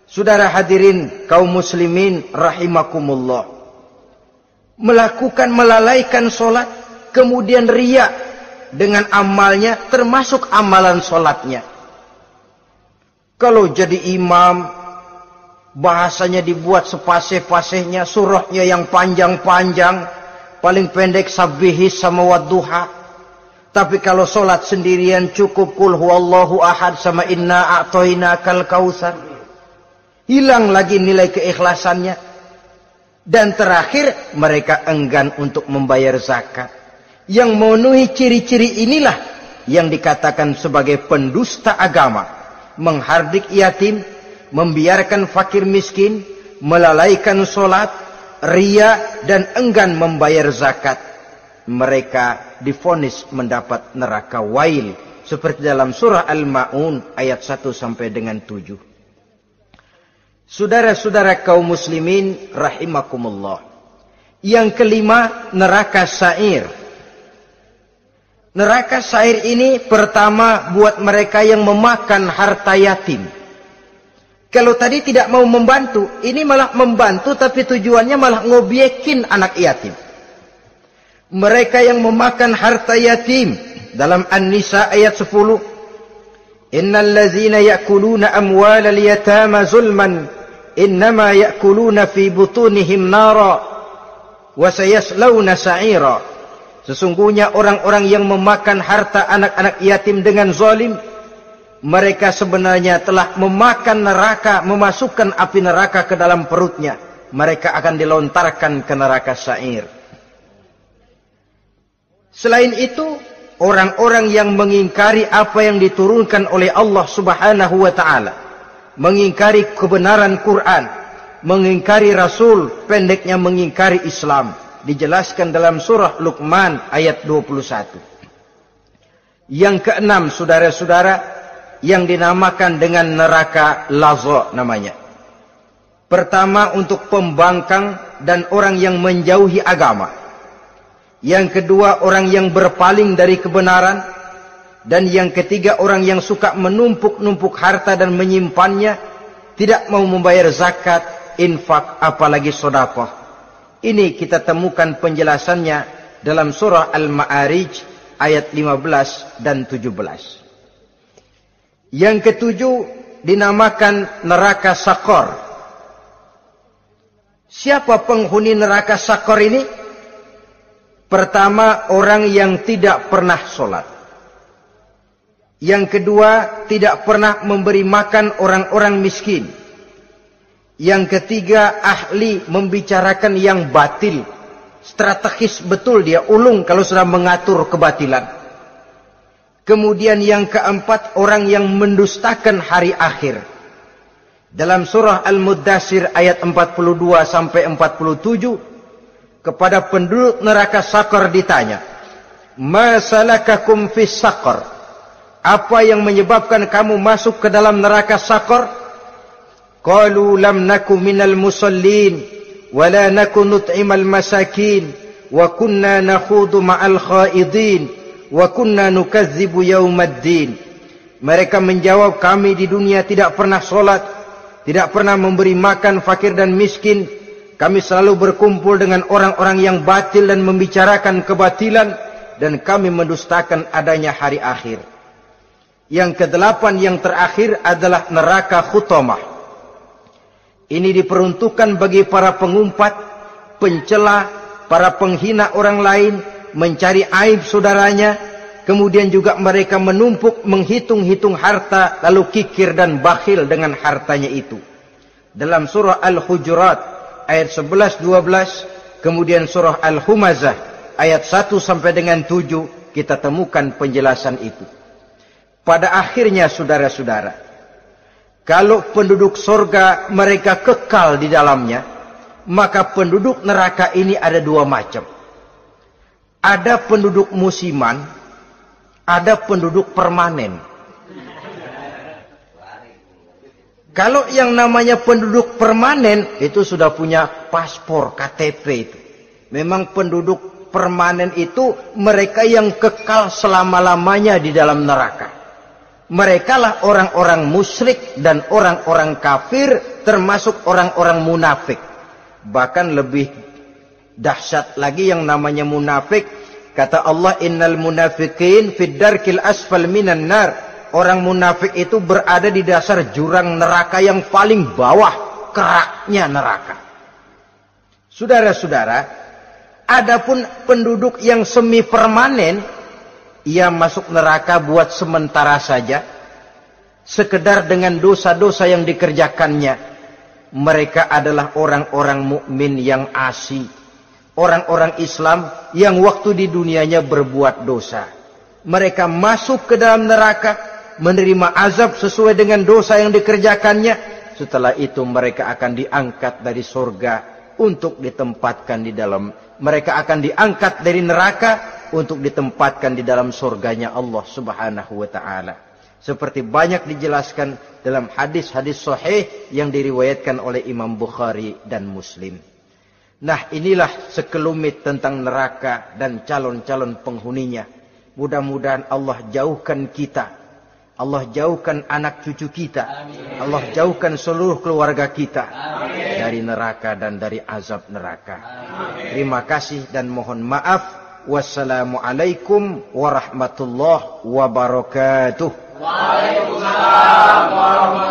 Saudara hadirin kaum muslimin rahimakumullah. Melalaikan solat, kemudian riya dengan amalnya, termasuk amalan solatnya. Kalau jadi imam, bahasanya dibuat sepasih-pasihnya, surahnya yang panjang-panjang, paling pendek sabbihis sama wadduha. Tapi kalau solat sendirian cukup qul huwallahu ahad sama inna a'tainakal kautsar. Hilang lagi nilai keikhlasannya. Dan terakhir, mereka enggan untuk membayar zakat. Yang memenuhi ciri-ciri inilah yang dikatakan sebagai pendusta agama. Menghardik yatim, membiarkan fakir miskin, melalaikan solat, riya, dan enggan membayar zakat. Mereka divonis mendapat neraka wail. Seperti dalam surah Al-Ma'un ayat 1 sampai dengan 7. Saudara-saudara kaum muslimin rahimakumullah. Yang kelima, neraka sa'ir. Neraka sa'ir ini pertama buat mereka yang memakan harta yatim. Kalau tadi tidak mau membantu, ini malah membantu tapi tujuannya malah ngobyekin anak yatim. Mereka yang memakan harta yatim dalam An-Nisa ayat 10. Innal ladzina ya'kuluna amwalal yatama zulman innama ya'kuluna fi butunihim nara wa sayaslawna sa'ira. Sesungguhnya orang-orang yang memakan harta anak-anak yatim dengan zalim, mereka sebenarnya telah memakan neraka, memasukkan api neraka ke dalam perutnya. Mereka akan dilontarkan ke neraka sa'ir. Selain itu, orang-orang yang mengingkari apa yang diturunkan oleh Allah Subhanahu wa ta'ala, mengingkari kebenaran Quran, mengingkari Rasul, pendeknya mengingkari Islam, dijelaskan dalam surah Luqman ayat 21. Yang keenam, saudara-saudara, yang dinamakan dengan neraka laza namanya. Pertama, untuk pembangkang dan orang yang menjauhi agama. Yang kedua, orang yang berpaling dari kebenaran. Dan yang ketiga, orang yang suka menumpuk-numpuk harta dan menyimpannya, tidak mau membayar zakat, infak, apalagi sedekah. Ini kita temukan penjelasannya dalam surah Al-Ma'arij ayat 15 dan 17. Yang ketujuh dinamakan neraka Sakor. Siapa penghuni neraka Sakor ini? Pertama, orang yang tidak pernah sholat. Yang kedua, tidak pernah memberi makan orang-orang miskin. Yang ketiga, ahli membicarakan yang batil. Strategis betul dia, ulung kalau sudah mengatur kebatilan. Kemudian yang keempat, orang yang mendustakan hari akhir. Dalam surah Al-Muddatsir ayat 42 sampai 47, kepada penduduk neraka Saqar ditanya, "Ma salakakum fis Saqar?" Apa yang menyebabkan kamu masuk ke dalam neraka Saqar? Qalu lam naku minal musallin wa la naku nut'imal masakin wa kunna nakhudu ma'al khaidin wa kunna nukadzibu yaumaddin. Mereka menjawab, kami di dunia tidak pernah sholat, tidak pernah memberi makan fakir dan miskin. Kami selalu berkumpul dengan orang-orang yang batil dan membicarakan kebatilan, dan kami mendustakan adanya hari akhir. Yang kedelapan, yang terakhir adalah neraka Khutamah. Ini diperuntukkan bagi para pengumpat, pencela, para penghina orang lain, mencari aib saudaranya, kemudian juga mereka menumpuk, menghitung-hitung harta, lalu kikir dan bakhil dengan hartanya itu. Dalam surah Al-Hujurat ayat 11-12, kemudian surah Al-Humazah ayat 1 sampai dengan 7, kita temukan penjelasan itu. Pada akhirnya saudara-saudara, kalau penduduk surga mereka kekal di dalamnya, maka penduduk neraka ini ada dua macam. Ada penduduk musiman, ada penduduk permanen. Kalau yang namanya penduduk permanen itu sudah punya paspor KTP itu. Memang penduduk permanen itu mereka yang kekal selama-lamanya di dalam neraka. Mereka lah orang-orang musyrik dan orang-orang kafir, termasuk orang-orang munafik. Bahkan lebih dahsyat lagi yang namanya munafik. Kata Allah, innal munafiqin fid darkil asfal minan nar. Orang munafik itu berada di dasar jurang neraka yang paling bawah, keraknya neraka. Saudara-saudara, adapun penduduk yang semi permanen, ia masuk neraka buat sementara saja, sekedar dengan dosa-dosa yang dikerjakannya. Mereka adalah orang-orang mukmin yang asli, orang-orang Islam yang waktu di dunianya berbuat dosa. Mereka masuk ke dalam neraka, menerima azab sesuai dengan dosa yang dikerjakannya. Setelah itu mereka akan diangkat dari surga untuk ditempatkan di dalam. Mereka akan diangkat dari neraka untuk ditempatkan di dalam surganya Allah Subhanahu wa ta'ala. Seperti banyak dijelaskan dalam hadis-hadis sahih yang diriwayatkan oleh Imam Bukhari dan Muslim. Nah, inilah sekelumit tentang neraka dan calon-calon penghuninya. Mudah-mudahan Allah jauhkan kita, Allah jauhkan anak cucu kita, amin. Allah jauhkan seluruh keluarga kita, amin, dari neraka dan dari azab neraka. Amin. Terima kasih dan mohon maaf. Wassalamualaikum warahmatullahi wabarakatuh. Waalaikumsalam warahmatullahi wabarakatuh.